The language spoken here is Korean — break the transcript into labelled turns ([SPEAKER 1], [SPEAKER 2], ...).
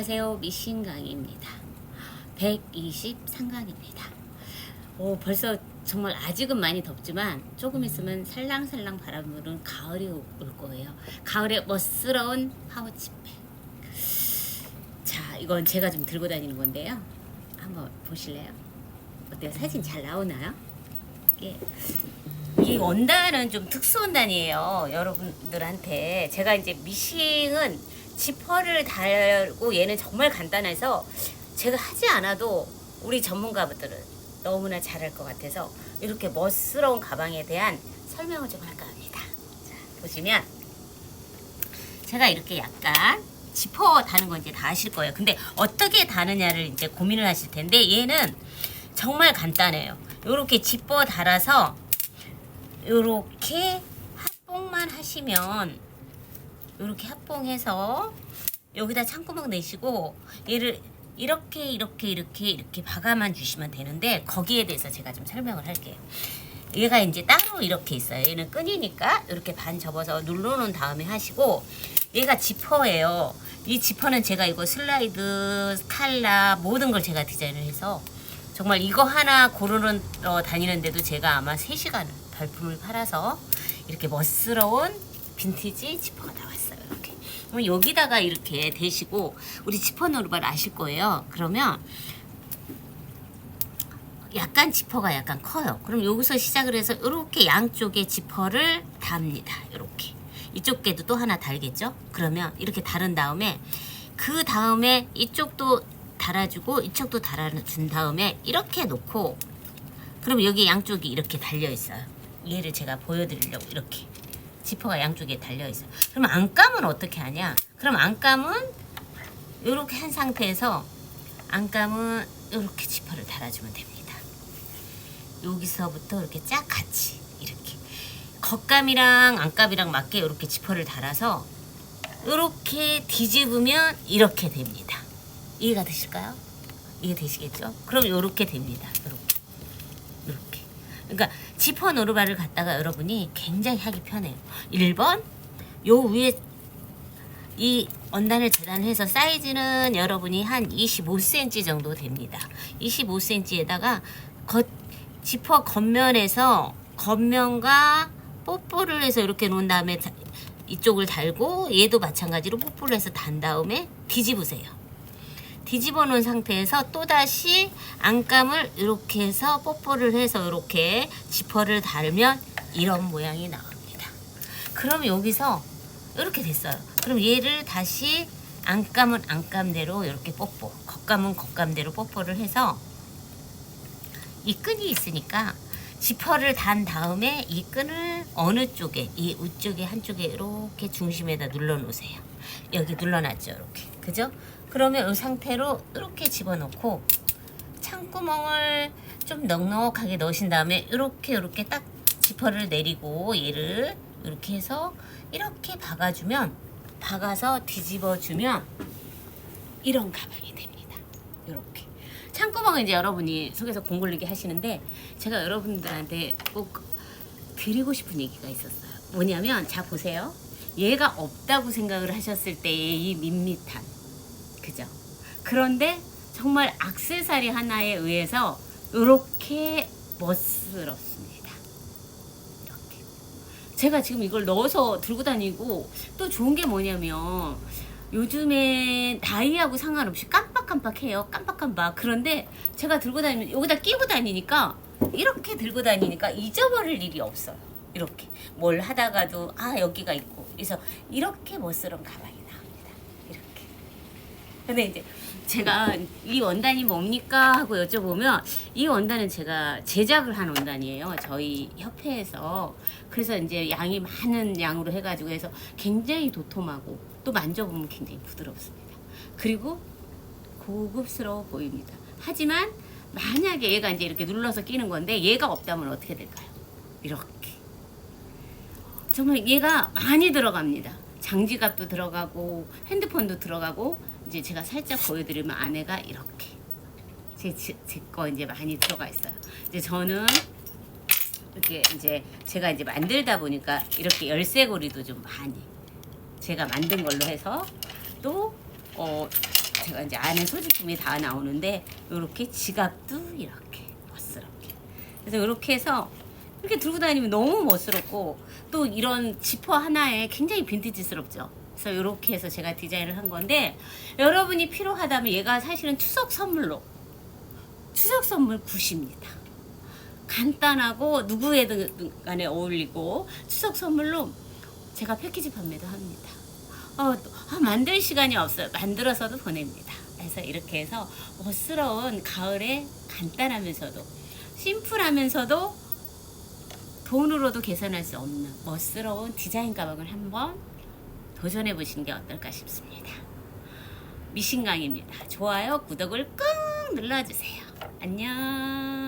[SPEAKER 1] 안녕하세요. 미신강입니다. 123강입니다. 벌써 정말 아직은 많이 덥지만 조금 있으면 살랑살랑 바람 부는 가을이 올 거예요. 가을의 멋스러운 하우치백. 자, 이건 제가 좀 들고 다니는 건데요. 한번 보실래요? 어때요? 사진 잘 나오나요? 이 원단은 좀 특수 원단이에요. 여러분들한테 제가 이제 미싱은 지퍼를 달고 얘는 정말 간단해서 제가 하지 않아도 우리 전문가분들은 너무나 잘할 것 같아서 이렇게 멋스러운 가방에 대한 설명을 좀 할까 합니다. 자, 보시면 제가 이렇게 약간 지퍼 다는 건 이제 다 아실 거예요. 근데 어떻게 다느냐를 이제 고민을 하실 텐데 얘는 정말 간단해요. 이렇게 지퍼 달아서 이렇게 합봉만 하시면 이렇게 합봉해서 여기다 창구멍 내시고 얘를 이렇게 박아만 주시면 되는데 거기에 대해서 제가 좀 설명을 할게요. 얘가 이제 따로 이렇게 있어요. 얘는 끈이니까 이렇게 반 접어서 눌러놓은 다음에 하시고 얘가 지퍼예요. 이 지퍼는 제가 이거 슬라이드, 칼라 모든 걸 제가 디자인을 해서 정말 이거 하나 고르는 다니는데도 제가 아마 3시간을 발품을 팔아서 이렇게 멋스러운 빈티지 지퍼가 나왔어요. 이렇게. 그럼 여기다가 이렇게 대시고 우리 지퍼 노르발 아실 거예요. 그러면 약간 지퍼가 약간 커요. 그럼 여기서 시작을 해서 이렇게 양쪽에 지퍼를 답니다. 이렇게. 이쪽 개도 또 하나 달겠죠? 그러면 이렇게 다른 다음에 그 다음에 이쪽도 달아주고 이쪽도 달아준 다음에 이렇게 놓고 그럼 여기 양쪽이 이렇게 달려 있어요. 얘를 제가 보여드리려고 이렇게 지퍼가 양쪽에 달려 있어요. 그럼 안감은 어떻게 하냐? 그럼 안감은 이렇게 한 상태에서 안감은 이렇게 지퍼를 달아주면 됩니다. 여기서부터 이렇게 쫙 같이 이렇게 겉감이랑 안감이랑 맞게 이렇게 지퍼를 달아서 이렇게 뒤집으면 이렇게 됩니다. 이해가 되실까요? 이해 되시겠죠? 그럼 이렇게 됩니다. 이렇게. 그러니까 지퍼 노르발을 갖다가 여러분이 굉장히 하기 편해요. 1번 요 위에 이 원단을 재단해서 사이즈는 여러분이 한 25cm 정도 됩니다. 25cm에다가 지퍼 겉면에서 겉면과 뽀뽀를 해서 이렇게 놓은 다음에 이쪽을 달고 얘도 마찬가지로 뽀뽀를 해서 단 다음에 뒤집으세요. 뒤집어 놓은 상태에서 또다시 안감을 이렇게 해서 뽀뽀를 해서 이렇게 지퍼를 달면 이런 모양이 나옵니다. 그럼 여기서 이렇게 됐어요. 그럼 얘를 다시 안감은 안감대로 이렇게 뽀뽀, 겉감은 겉감대로 뽀뽀를 해서 이 끈이 있으니까 지퍼를 단 다음에 이 끈을 어느 쪽에, 이 위쪽에 한쪽에 이렇게 중심에다 눌러 놓으세요. 여기 눌러놨죠, 이렇게. 그죠? 그러면 이 상태로 이렇게 집어넣고 창구멍을 좀 넉넉하게 넣으신 다음에 이렇게 딱 지퍼를 내리고 얘를 이렇게 해서 이렇게 박아서 뒤집어주면 이런 가방이 됩니다. 이렇게. 창구멍은 이제 여러분이 속에서 공굴리기 하시는데 제가 여러분들한테 꼭 드리고 싶은 얘기가 있었어요. 뭐냐면 자 보세요. 얘가 없다고 생각을 하셨을 때의 이 밋밋함. 그죠? 그런데 정말 액세서리 하나에 의해서 이렇게 멋스럽습니다. 이렇게. 제가 지금 이걸 넣어서 들고 다니고 또 좋은 게 뭐냐면 요즘에 나이하고 상관없이 깜빡깜빡해요. 깜빡깜빡. 그런데 제가 들고 다니면 여기다 끼고 다니니까 이렇게 들고 다니니까 잊어버릴 일이 없어요. 이렇게. 뭘 하다가도 여기가 있고. 그래서 이렇게 멋스러운 가방이 나옵니다. 이렇게. 근데 이제 제가 이 원단이 뭡니까 하고 여쭤보면 이 원단은 제가 제작을 한 원단이에요. 저희 협회에서. 그래서 이제 양이 많은 양으로 해가지고 해서 굉장히 도톰하고 또 만져보면 굉장히 부드럽습니다. 그리고 고급스러워 보입니다. 하지만 만약에 얘가 이제 이렇게 눌러서 끼는 건데 얘가 없다면 어떻게 될까요? 이렇게. 정말 얘가 많이 들어갑니다. 장지갑도 들어가고 핸드폰도 들어가고 이제 제가 살짝 보여드리면 안에가 이렇게 제 거 이제 많이 들어가 있어요. 이제 저는 이렇게 이제 제가 이제 만들다 보니까 이렇게 열쇠고리도 좀 많이 제가 만든 걸로 해서 또 제가 이제 안에 소지품이 다 나오는데 이렇게 지갑도 이렇게 멋스럽게. 그래서 이렇게 해서 이렇게 들고 다니면 너무 멋스럽고 또 이런 지퍼 하나에 굉장히 빈티지스럽죠. 그래서 이렇게 해서 제가 디자인을 한 건데 여러분이 필요하다면 얘가 사실은 추석 선물 굿입니다. 간단하고 누구에든 간에 어울리고 추석 선물로 제가 패키지 판매도 합니다. 만들 시간이 없어요. 만들어서도 보냅니다. 그래서 이렇게 해서 멋스러운 가을에 간단하면서도 심플하면서도 돈으로도 계산할 수 없는 멋스러운 디자인 가방을 한번 도전해 보시는 게 어떨까 싶습니다. 미신강입니다. 좋아요, 구독을 꾹 눌러주세요. 안녕.